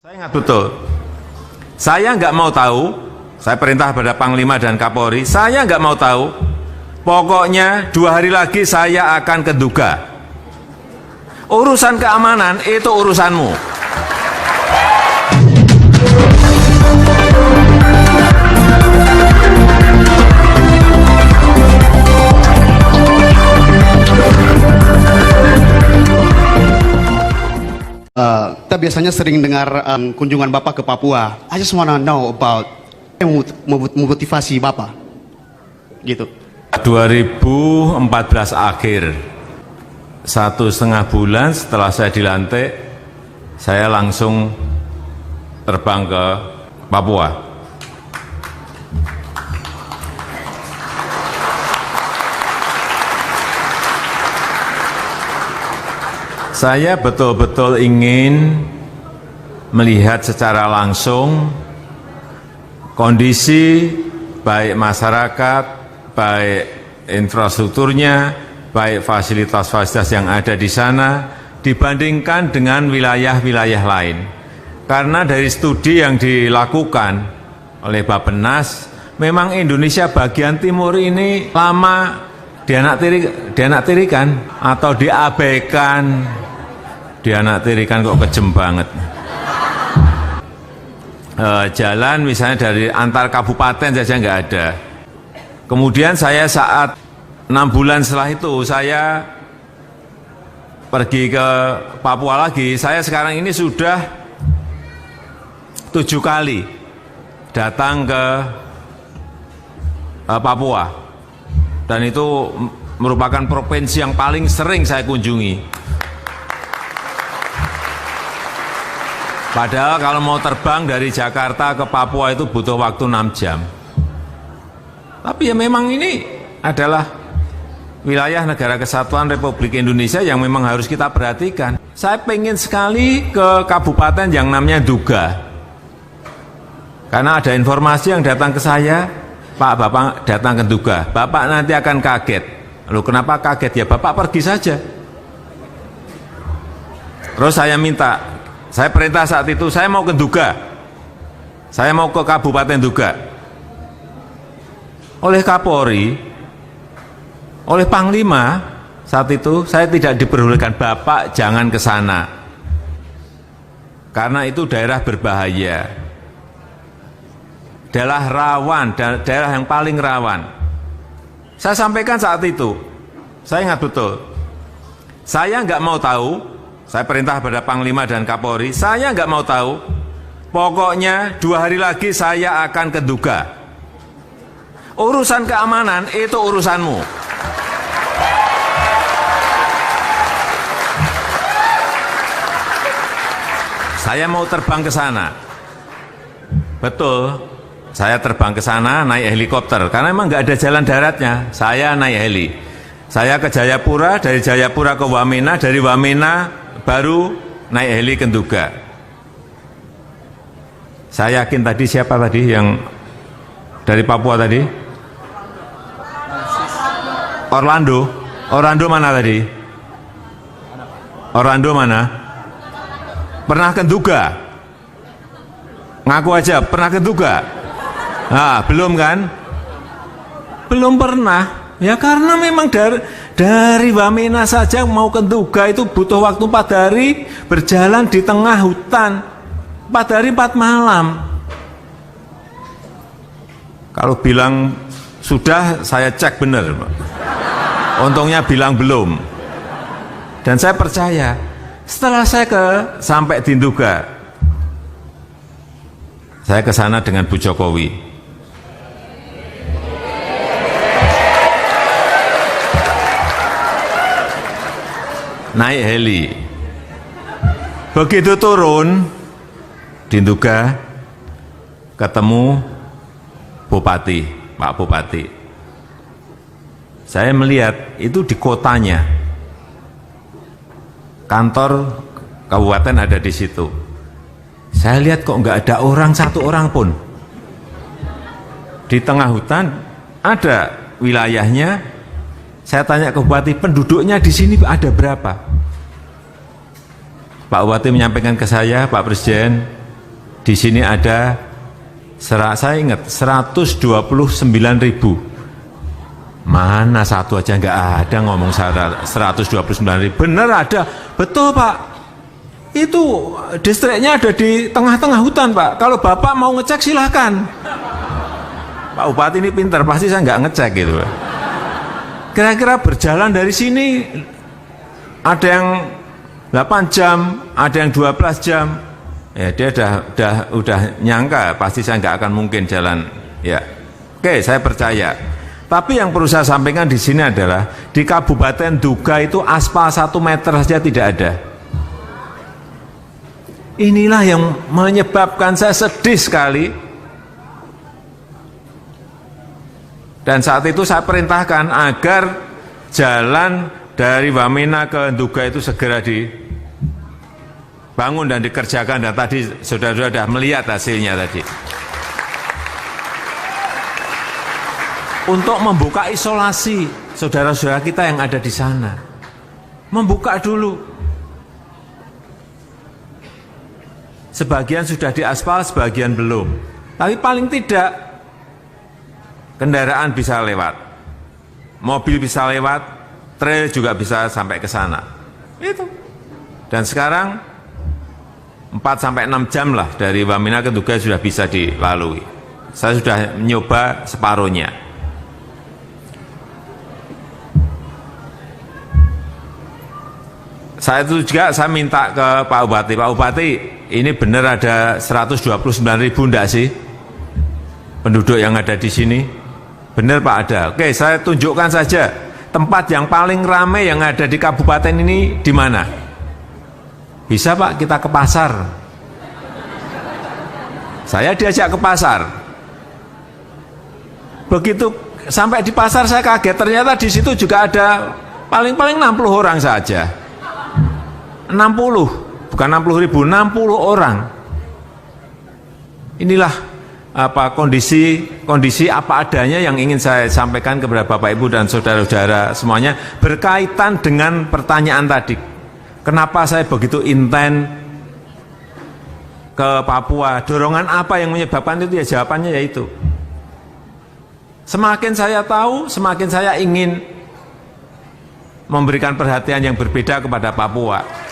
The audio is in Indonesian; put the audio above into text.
Saya ingat betul, saya nggak mau tahu, saya perintah pada Panglima dan Kapolri, saya nggak mau tahu, pokoknya 2 hari lagi saya akan ke Duga. Urusan keamanan itu urusanmu. Kita biasanya sering dengar kunjungan Bapak ke Papua. I just wanna know about motivasi Bapak, gitu. 2014 akhir, 1,5 bulan setelah saya dilantik, saya langsung terbang ke Papua. Saya betul-betul ingin melihat secara langsung kondisi baik masyarakat, baik infrastrukturnya, baik fasilitas-fasilitas yang ada di sana dibandingkan dengan wilayah-wilayah lain. Karena dari studi yang dilakukan oleh Bappenas, memang Indonesia bagian timur ini lama dianaktirikan atau diabaikan. Dianaktirikan kok kejem banget. Jalan misalnya dari antar kabupaten saja nggak ada. Kemudian saya saat 6 bulan setelah itu saya pergi ke Papua lagi. Saya sekarang ini sudah 7 kali datang ke Papua, dan itu merupakan provinsi yang paling sering saya kunjungi. Padahal kalau mau terbang dari Jakarta ke Papua itu butuh waktu 6 jam. Tapi ya memang ini adalah wilayah Negara Kesatuan Republik Indonesia yang memang harus kita perhatikan. Saya pengen sekali ke kabupaten yang namanya Duga. Karena ada informasi yang datang ke saya, Pak, Bapak datang ke Duga, Bapak nanti akan kaget. Lalu kenapa kaget? Ya Bapak pergi saja. Terus saya perintah saat itu, saya mau ke Duga, saya mau ke Kabupaten Duga. Oleh Kapolri, oleh Panglima saat itu, saya tidak diperbolehkan, Bapak jangan ke sana, karena itu daerah berbahaya, daerah rawan, daerah yang paling rawan. Saya sampaikan saat itu, saya ingat betul, saya nggak mau tahu. Saya perintah pada Panglima dan Kapolri, saya nggak mau tahu, pokoknya 2 hari lagi saya akan ke Duga. Urusan keamanan itu urusanmu. Saya mau terbang ke sana. Betul, saya terbang ke sana naik helikopter, karena memang nggak ada jalan daratnya, saya naik heli. Saya ke Jayapura, dari Jayapura ke Wamena, dari Wamena baru naik heli ke Duga. Saya yakin tadi siapa tadi yang dari Papua tadi? Orlando mana tadi? Orlando mana? Pernah ke Duga? Ngaku aja, pernah ke Duga? Nah, belum kan? Belum pernah. Ya karena memang dari Wamena saja mau ke Duga itu butuh waktu 4 hari berjalan di tengah hutan, 4 hari 4 malam. Kalau bilang sudah, saya cek benar. Untungnya bilang belum. Dan saya percaya setelah saya sampai di Duga, saya ke sana dengan Bu Jokowi. Naik heli, begitu turun di Duga, ketemu Bupati, Pak Bupati. Saya melihat itu di kotanya, kantor kabupaten ada di situ. Saya lihat kok nggak ada orang, 1 orang pun. Di tengah hutan, ada wilayahnya. Saya tanya ke Bupati, penduduknya di sini ada berapa? Pak Bupati menyampaikan ke saya, Pak Presiden, Di sini ada, saya ingat 129.000. Mana satu aja nggak ada ngomong 129.000. Bener ada, betul Pak. Itu distriknya ada di tengah-tengah hutan Pak. Kalau Bapak mau ngecek silahkan. Pak Bupati ini pintar, pasti saya nggak ngecek gitu. Kira-kira berjalan dari sini ada yang 8 jam, ada yang 12 jam. Ya dia udah nyangka pasti saya nggak akan mungkin jalan. Ya, oke saya percaya. Tapi yang perlu saya sampaikan di sini adalah di Kabupaten Duga itu aspal 1 meter saja tidak ada. Inilah yang menyebabkan saya sedih sekali. Dan saat itu saya perintahkan agar jalan dari Wamena ke Duga itu segera dibangun dan dikerjakan. Dan tadi saudara-saudara sudah melihat hasilnya tadi. Untuk membuka isolasi saudara-saudara kita yang ada di sana. Membuka dulu. Sebagian sudah diaspal, sebagian belum. Tapi paling tidak kendaraan bisa lewat. Mobil bisa lewat, trail juga bisa sampai ke sana. Itu. Dan sekarang 4-6 jam lah dari Wamena ke Duga sudah bisa dilalui. Saya sudah mencoba separuhnya. Saya itu juga saya minta ke Pak Bupati, Pak Bupati ini benar ada 129.000 enggak sih penduduk yang ada di sini? Benar Pak ada. Oke, saya tunjukkan saja tempat yang paling ramai yang ada di kabupaten ini di mana? Bisa Pak kita ke pasar. Saya diajak ke pasar. Begitu sampai di pasar saya kaget, ternyata di situ juga ada paling-paling 60 orang saja. 60, bukan 60.000, 60 orang. Inilah kondisi apa adanya yang ingin saya sampaikan kepada Bapak Ibu dan saudara-saudara semuanya berkaitan dengan pertanyaan tadi. Kenapa saya begitu intent ke Papua? Dorongan apa yang menyebabkan itu? Ya jawabannya yaitu semakin saya tahu, semakin saya ingin memberikan perhatian yang berbeda kepada Papua.